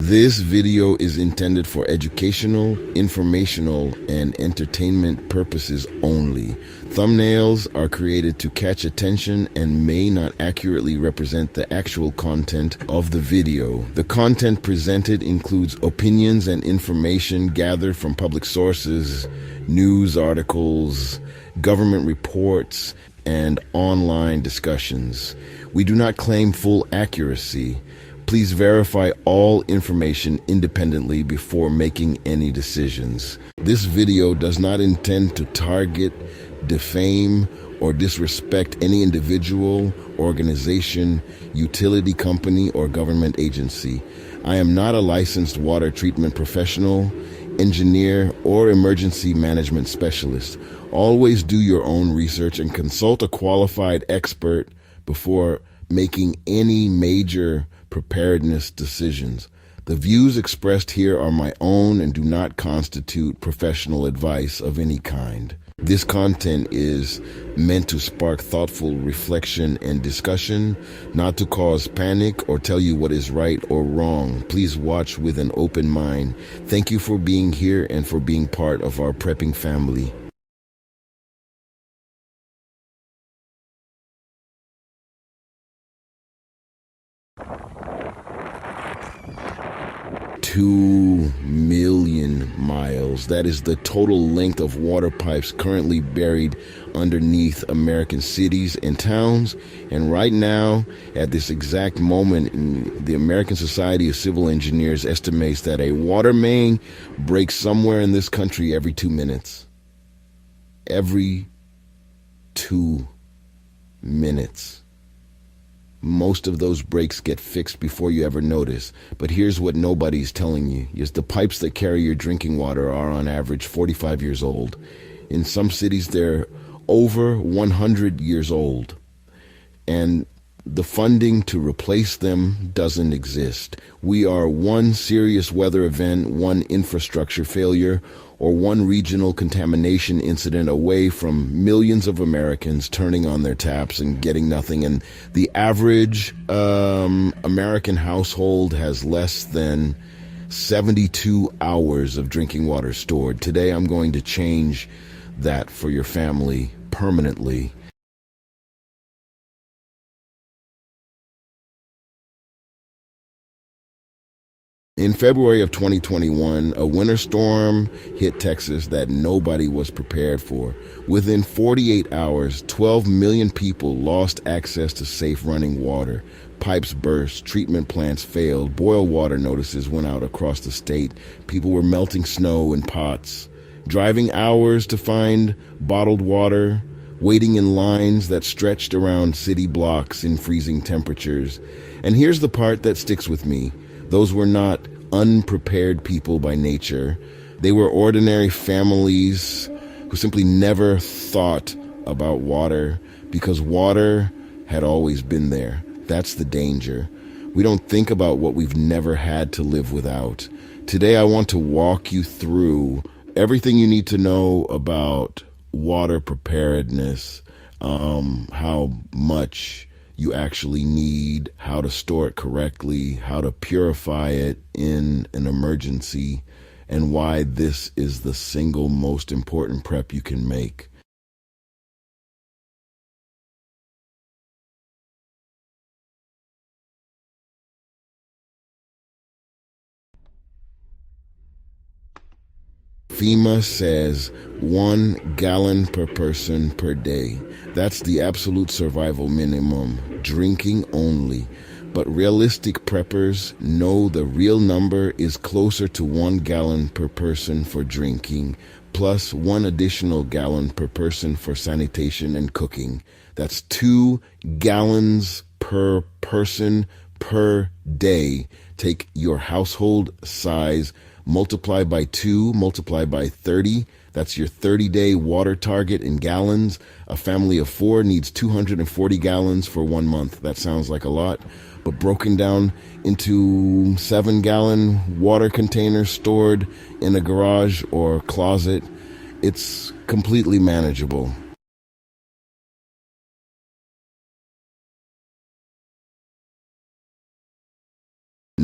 This video is intended for educational, informational, and entertainment purposes only. Thumbnails are created to catch attention and may not accurately represent the actual content of the video. The content presented includes opinions and information gathered from public sources, news articles, government reports, and online discussions. We do not claim full accuracy. Please verify all information independently before making any decisions. This video does not intend to target, defame, or disrespect any individual, organization, utility company, or government agency. I am not a licensed water treatment professional, engineer, or emergency management specialist. Always do your own research and consult a qualified expert before making any major preparedness decisions. The views expressed here are my own and do not constitute professional advice of any kind. This content is meant to spark thoughtful reflection and discussion, not to cause panic or tell you what is right or wrong. Please watch with an open mind. Thank you for being here and for being part of our prepping family. Two million miles. That is the total length of water pipes currently buried underneath American cities and towns. And right now, at this exact moment, the American Society of Civil Engineers estimates that a water main breaks somewhere in this country every 2 minutes. Every 2 minutes. Most of those breaks get fixed before you ever notice. But here's what nobody's telling you, is the pipes that carry your drinking water are on average 45 years old. In some cities, they're over 100 years old. And the funding to replace them doesn't exist. We are one serious weather event, one infrastructure failure, or one regional contamination incident away from millions of Americans turning on their taps and getting nothing. And the average American household has less than 72 hours of drinking water stored. Today, I'm going to change that for your family permanently. In February of 2021, a winter storm hit Texas that nobody was prepared for. Within 48 hours, 12 million people lost access to safe running water. Pipes burst, treatment plants failed, boil water notices went out across the state. People were melting snow in pots, driving hours to find bottled water, waiting in lines that stretched around city blocks in freezing temperatures. And here's the part that sticks with me. Those were not unprepared people by nature. They were ordinary families who simply never thought about water because water had always been there. That's the danger. We don't think about what we've never had to live without. Today, I want to walk you through everything you need to know about water preparedness, how much you actually need, how to store it correctly, how to purify it in an emergency, and why this is the single most important prep you can make. FEMA says 1 gallon per person per day. That's the absolute survival minimum, drinking only. But realistic preppers know the real number is closer to 1 gallon per person for drinking, plus 1 additional gallon per person for sanitation and cooking. That's 2 gallons per person per day. Take your household size, multiply by 2, multiply by 30. That's your 30-day water target in gallons. A family of 4 needs 240 gallons for 1 month. That sounds like a lot, but broken down into 7-gallon water containers stored in a garage or closet, it's completely manageable.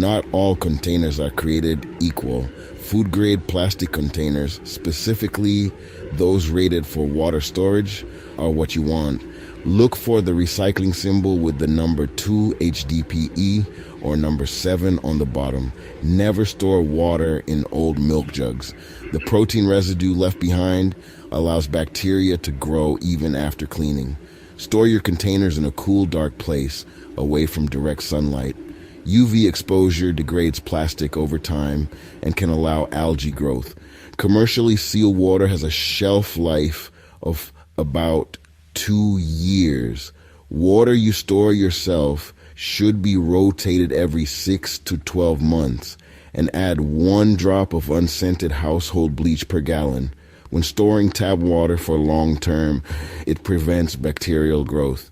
Not all containers are created equal. Food-grade plastic containers, specifically those rated for water storage, are what you want. Look for the recycling symbol with the number 2 HDPE or number 7 on the bottom. Never store water in old milk jugs. The protein residue left behind allows bacteria to grow even after cleaning. Store your containers in a cool, dark place, away from direct sunlight. UV exposure degrades plastic over time and can allow algae growth. Commercially sealed water has a shelf life of about 2 years. Water you store yourself should be rotated every 6 to 12 months and add 1 drop of unscented household bleach per gallon. When storing tap water for long term, it prevents bacterial growth.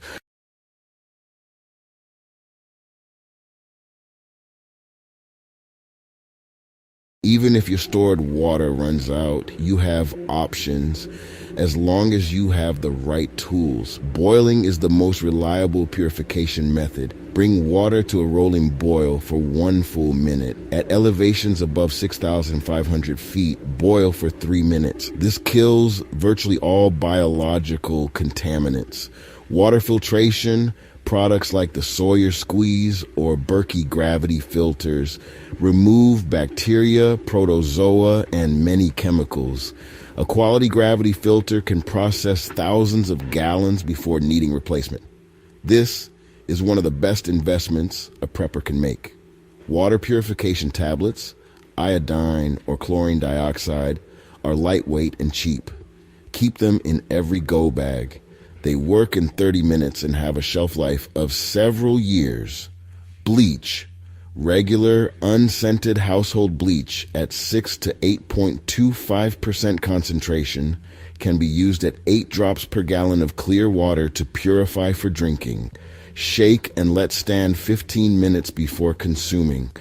Even if your stored water runs out, you have options as long as you have the right tools. Boiling is the most reliable purification method. Bring water to a rolling boil for 1 full minute. At elevations above 6,500 feet, boil for 3 minutes. This kills virtually all biological contaminants. Water filtration, products like the Sawyer Squeeze or Berkey gravity filters remove bacteria, protozoa, and many chemicals. A quality gravity filter can process thousands of gallons before needing replacement. This is one of the best investments a prepper can make. Water purification tablets, iodine or chlorine dioxide, are lightweight and cheap. Keep them in every go bag. They work in 30 minutes and have a shelf life of several years. Bleach. Regular, unscented household bleach at 6 to 8.25% concentration can be used at 8 drops per gallon of clear water to purify for drinking. Shake and let stand 15 minutes before consuming.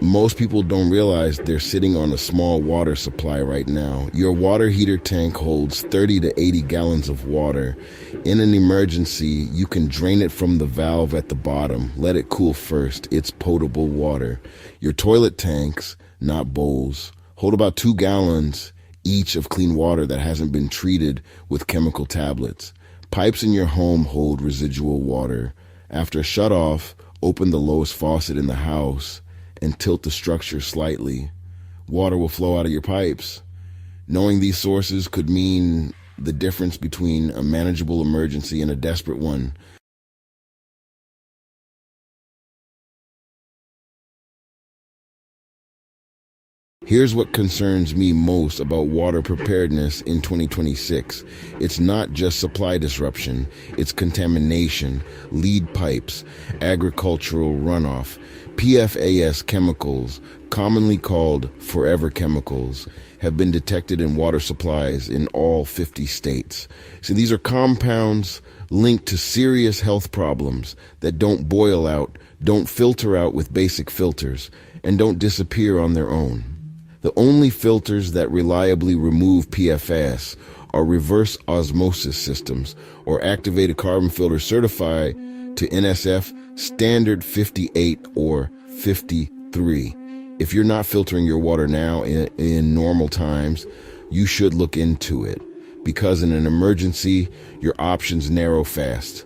Most people don't realize they're sitting on a small water supply right now. Your water heater tank holds 30 to 80 gallons of water. In an emergency, you can drain it from the valve at the bottom. Let it cool first. It's potable water. Your toilet tanks, not bowls, hold about 2 gallons each of clean water that hasn't been treated with chemical tablets. Pipes in your home hold residual water. After a shutoff, open the lowest faucet in the house and tilt the structure slightly. Water will flow out of your pipes. Knowing these sources could mean the difference between a manageable emergency and a desperate one. Here's what concerns me most about water preparedness in 2026. It's not just supply disruption, it's contamination, lead pipes, agricultural runoff, PFAS chemicals, commonly called forever chemicals, have been detected in water supplies in all 50 states. So these are compounds linked to serious health problems that don't boil out, don't filter out with basic filters, and don't disappear on their own. The only filters that reliably remove PFAS are reverse osmosis systems or activated carbon filters certified to NSF standard 58 or 53. If you're not filtering your water now in normal times, you should look into it, because in an emergency, your options narrow fast.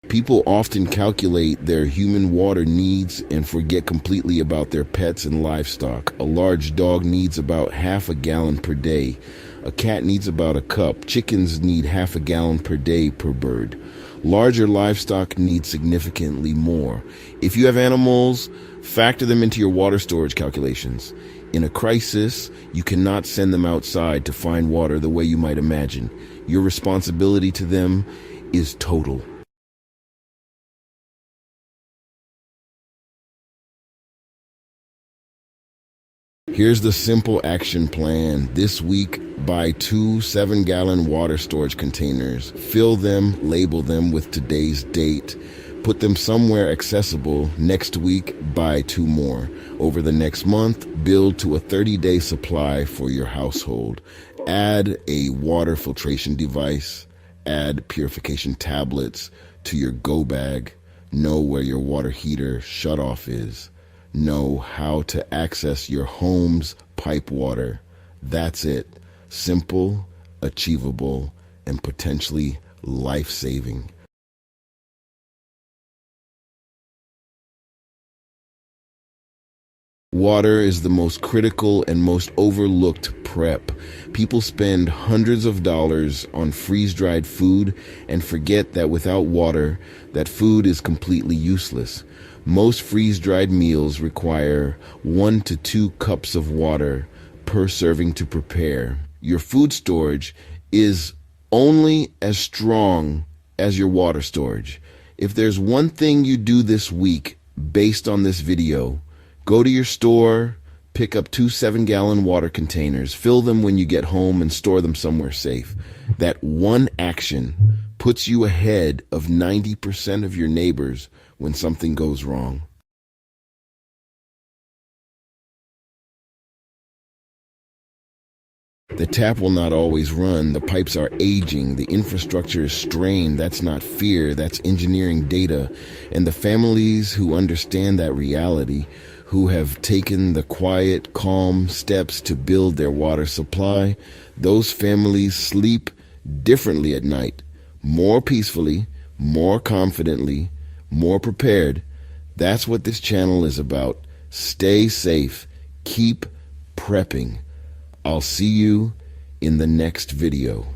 People often calculate their human water needs and forget completely about their pets and livestock. A large dog needs about half a gallon per day. A cat needs about a cup. Chickens need half a gallon per day per bird. Larger livestock need significantly more. If you have animals, factor them into your water storage calculations. In a crisis, you cannot send them outside to find water the way you might imagine. Your responsibility to them is total. Here's the simple action plan. This week, buy 2 7-gallon water storage containers. Fill them, label them with today's date. Put them somewhere accessible. Next week, buy 2 more. Over the next month, build to a 30-day supply for your household. Add a water filtration device. Add purification tablets to your go bag. Know where your water heater shutoff is. Know how to access your home's pipe water. That's it. Simple, achievable, and potentially life-saving. Water is the most critical and most overlooked prep. People spend hundreds of dollars on freeze-dried food and forget that without water, that food is completely useless. Most freeze-dried meals require 1 to 2 cups of water per serving to prepare. Your food storage is only as strong as your water storage. If there's one thing you do this week based on this video, go to your store, pick up 2 7-gallon water containers, fill them when you get home, and store them somewhere safe. That one action puts you ahead of 90% of your neighbors when something goes wrong. The tap will not always run. The pipes are aging. The infrastructure is strained. That's not fear. That's engineering data. And the families who understand that reality, who have taken the quiet, calm steps to build their water supply, those families sleep differently at night, more peacefully, more confidently, more prepared. That's what this channel is about. Stay safe. Keep prepping. I'll see you in the next video.